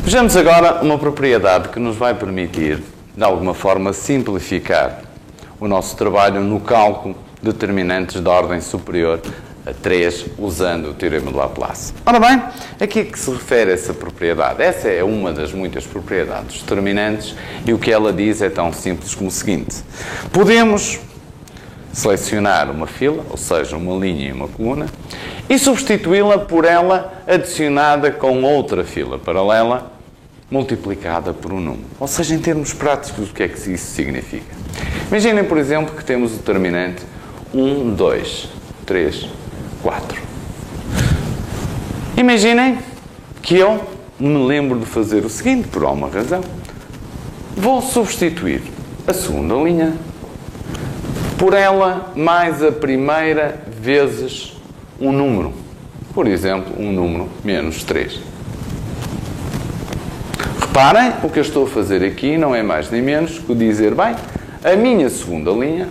Vejamos agora uma propriedade que nos vai permitir, de alguma forma, simplificar o nosso trabalho no cálculo de determinantes de ordem superior a 3, usando o teorema de Laplace. Ora bem, a que é que se refere essa propriedade? Essa é uma das muitas propriedades dos determinantes e o que ela diz é tão simples como o seguinte. Podemos selecionar uma fila, ou seja, uma linha e uma coluna, e substituí-la por ela adicionada com outra fila paralela multiplicada por um número. Ou seja, em termos práticos, o que é que isso significa? Imaginem, por exemplo, que temos o determinante 1, 2, 3, 4. Imaginem que eu me lembro de fazer o seguinte, por alguma razão. Vou substituir a segunda linha por ela mais a primeira vezes um número. Por exemplo, um número menos 3. Reparem, o que eu estou a fazer aqui não é mais nem menos que dizer, bem, a minha segunda linha,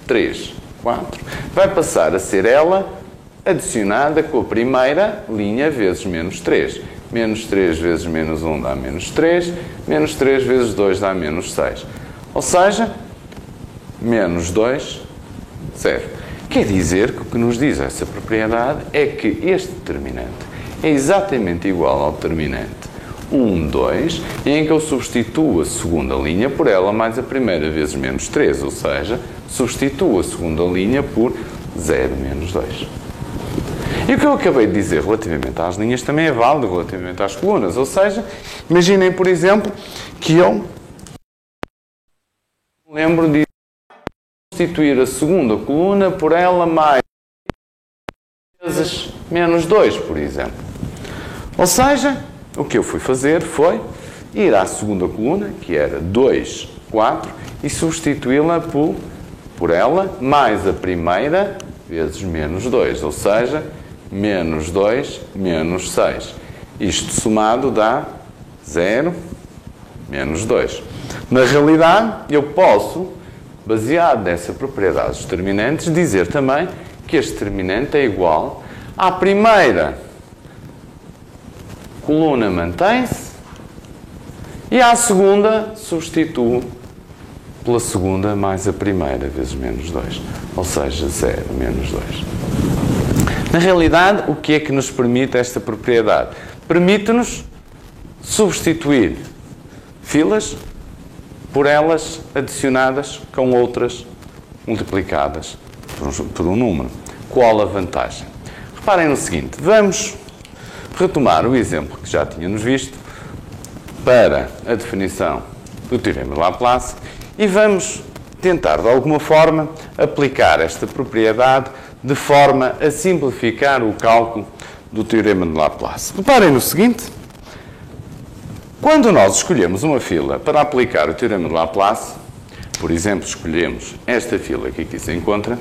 3, 4, vai passar a ser ela adicionada com a primeira linha vezes menos 3. Menos 3 vezes menos 1 dá menos 3. Menos 3 vezes 2 dá menos 6. Ou seja, menos 2, 0. Quer dizer que o que nos diz essa propriedade é que este determinante é exatamente igual ao determinante 1, 2, em que eu substituo a segunda linha por ela mais a primeira vezes menos 3, ou seja, substituo a segunda linha por 0 menos 2. E o que eu acabei de dizer relativamente às linhas também é válido relativamente às colunas, ou seja, imaginem, por exemplo, que eu lembro de substituir a segunda coluna por ela mais vezes menos 2, por exemplo. Ou seja, o que eu fui fazer foi ir à segunda coluna, que era 2, 4, e substituí-la por ela mais a primeira vezes menos 2, ou seja, menos 2, menos 6. Isto somado dá 0, menos 2. Na realidade, eu posso, baseado nessa propriedade dos determinantes, dizer também que este determinante é igual à primeira coluna mantém-se e à segunda substituo pela segunda mais a primeira vezes menos 2, ou seja, 0 menos 2. Na realidade, o que é que nos permite esta propriedade? Permite-nos substituir filas por elas adicionadas com outras multiplicadas por um número. Qual a vantagem? Reparem no seguinte, vamos retomar o exemplo que já tínhamos visto para a definição do teorema de Laplace e vamos tentar, de alguma forma, aplicar esta propriedade de forma a simplificar o cálculo do teorema de Laplace. Reparem no seguinte, quando nós escolhemos uma fila para aplicar o teorema de Laplace, por exemplo, escolhemos esta fila que aqui se encontra,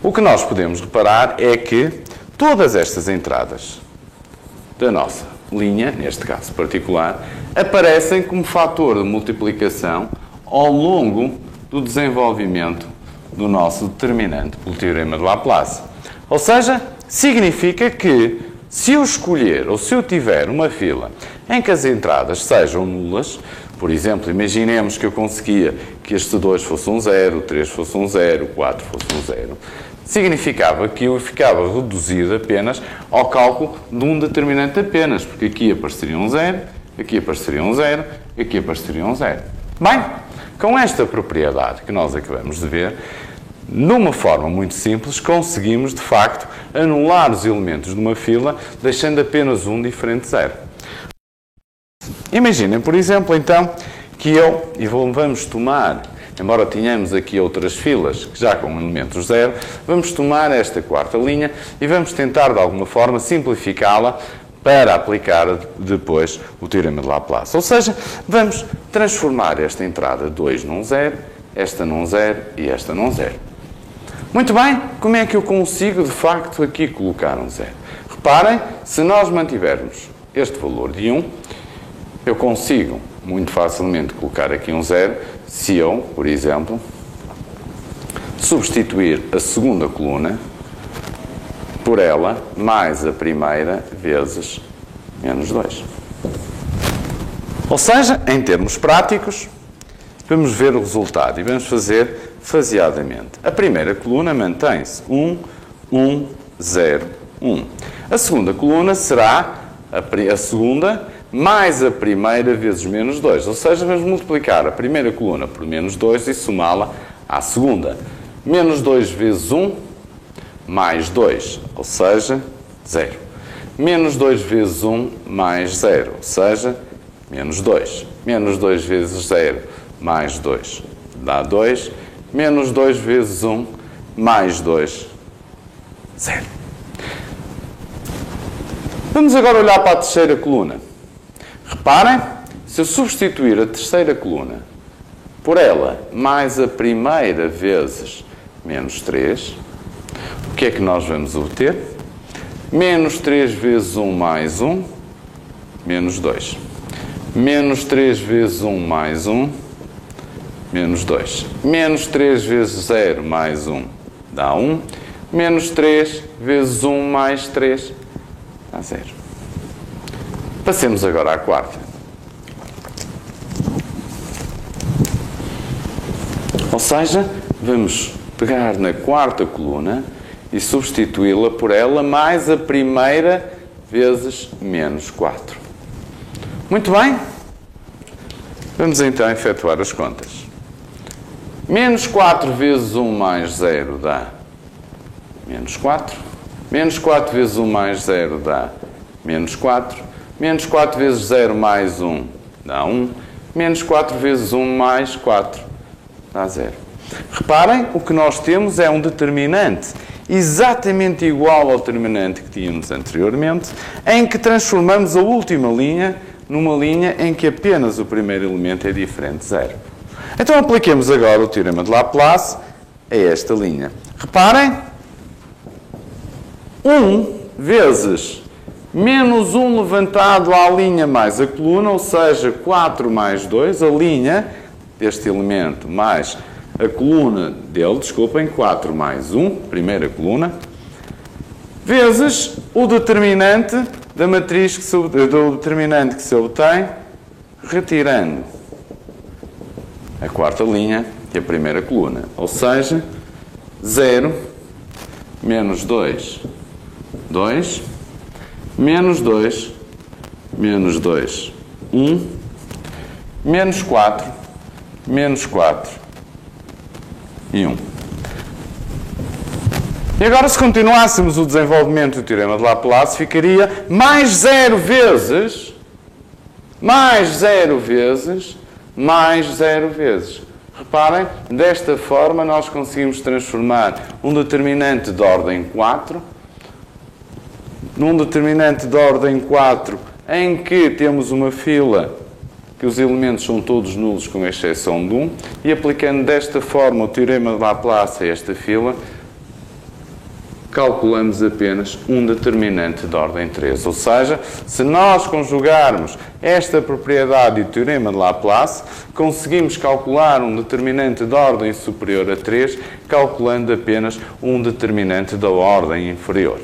o que nós podemos reparar é que todas estas entradas da nossa linha, neste caso particular, aparecem como fator de multiplicação ao longo do desenvolvimento do nosso determinante pelo teorema de Laplace. Ou seja, significa que se eu escolher ou se eu tiver uma fila em que as entradas sejam nulas, por exemplo, imaginemos que eu conseguia que este 2 fosse um 0, o 3 fosse um 0, o 4 fosse um 0, significava que eu ficava reduzido apenas ao cálculo de um determinante apenas, porque aqui apareceria um 0, aqui apareceria um 0, aqui apareceria um 0. Bem, com esta propriedade que nós acabamos de ver, numa forma muito simples, conseguimos, de facto, anular os elementos de uma fila, deixando apenas um diferente de 0. Imaginem, por exemplo, então, que vamos tomar, embora tenhamos aqui outras filas, já com elementos 0, vamos tomar esta quarta linha e vamos tentar, de alguma forma, simplificá-la para aplicar depois o teorema de Laplace. Ou seja, vamos transformar esta entrada 2 num 0, esta num 0 e esta num 0. Muito bem, como é que eu consigo, de facto, aqui colocar um 0? Reparem, se nós mantivermos este valor de 1, eu consigo muito facilmente colocar aqui um 0 se eu, por exemplo, substituir a segunda coluna por ela mais a primeira vezes menos 2. Ou seja, em termos práticos, vamos ver o resultado e vamos fazer faseadamente. A primeira coluna mantém-se 1, 1, 0, 1. A segunda coluna será a segunda mais a primeira vezes menos 2. Ou seja, vamos multiplicar a primeira coluna por menos 2 e somá-la à segunda. Menos 2 vezes 1, mais 2, ou seja, 0. Menos 2 vezes 1, mais 0, ou seja, menos 2. Menos 2 vezes 0, mais 2, dá 2. Menos 2 vezes 1, mais 2, 0. Vamos agora olhar para a terceira coluna. Reparem, se eu substituir a terceira coluna por ela mais a primeira vezes menos 3, o que é que nós vamos obter? Menos 3 vezes 1 mais 1, menos 2. Menos 3 vezes 1 mais 1, menos 2. Menos 3 vezes 0 mais 1 dá 1. Menos 3 vezes 1 mais 3 dá 0. Passemos agora à quarta. Ou seja, vamos pegar na quarta coluna e substituí-la por ela mais a primeira vezes menos 4. Muito bem. Vamos então efetuar as contas. Menos 4 vezes 1 mais 0 dá menos 4. Menos 4 vezes 1 mais 0 dá menos 4. Menos 4 vezes 0 mais 1 dá 1. Menos 4 vezes 1 mais 4 dá 0. Reparem, o que nós temos é um determinante exatamente igual ao determinante que tínhamos anteriormente, em que transformamos a última linha numa linha em que apenas o primeiro elemento é diferente de 0. Então apliquemos agora o teorema de Laplace a esta linha. Reparem, 1 vezes menos 1 levantado à linha mais a coluna, ou seja, 4 mais 2, a linha deste elemento mais a coluna dele, desculpem, 4 mais 1, primeira coluna, vezes o determinante da matriz do determinante que se obtém, retirando a quarta linha e a primeira coluna. Ou seja, 0, menos 2, 2, menos 2, menos 2, 1, menos 4, menos 4 e 1. E agora, se continuássemos o desenvolvimento do teorema de Laplace, ficaria mais 0 vezes, mais 0 vezes, mais 0 vezes. Reparem, desta forma nós conseguimos transformar um determinante de ordem 4 num determinante de ordem 4 em que temos uma fila que os elementos são todos nulos com exceção de 1 e aplicando desta forma o teorema de Laplace a esta fila, calculamos apenas um determinante de ordem 3. Ou seja, se nós conjugarmos esta propriedade e o teorema de Laplace, conseguimos calcular um determinante de ordem superior a 3, calculando apenas um determinante da ordem inferior.